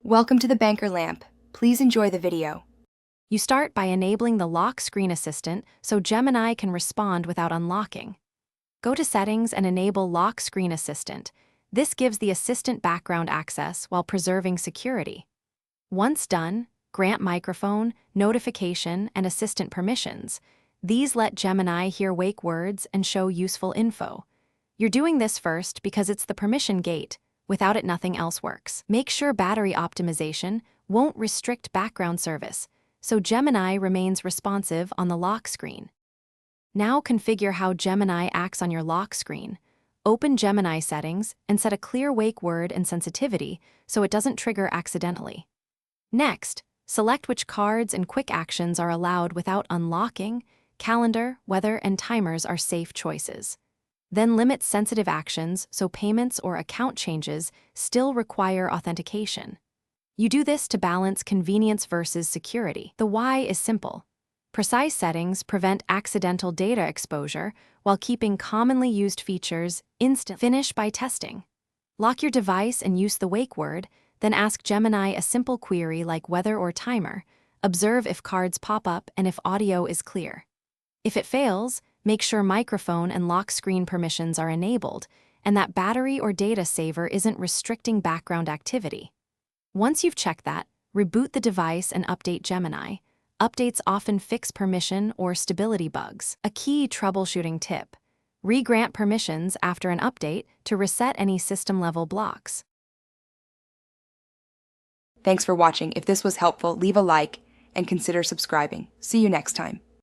Welcome to the Banker Lamp. Please enjoy the video. You start by enabling the Lock Screen Assistant so Gemini can respond without unlocking. Go to Settings and enable Lock Screen Assistant. This gives the assistant background access while preserving security. Once done, grant microphone, notification, and assistant permissions. These let Gemini hear wake words and show useful info. You're doing this first because it's the permission gate. Without it, nothing else works. Make sure battery optimization won't restrict background service, so Gemini remains responsive on the lock screen. Now configure how Gemini acts on your lock screen. Open Gemini settings and set a clear wake word and sensitivity so it doesn't trigger accidentally. Next, select which cards and quick actions are allowed without unlocking. Calendar, weather, and timers are safe choices. Then limit sensitive actions so payments or account changes still require authentication. You do this to balance convenience versus security. The why is simple. Precise settings prevent accidental data exposure while keeping commonly used features instant. Finish by testing. Lock your device and use the wake word, then ask Gemini a simple query like weather or timer. Observe if cards pop up and if audio is clear. If it fails, make sure microphone and lock screen permissions are enabled and that battery or data saver isn't restricting background activity. Once you've checked that, reboot the device and update Gemini. Updates often fix permission or stability bugs. A key troubleshooting tip: re-grant permissions after an update to reset any system-level blocks. Thanks for watching. If this was helpful, leave a like and consider subscribing. See you next time.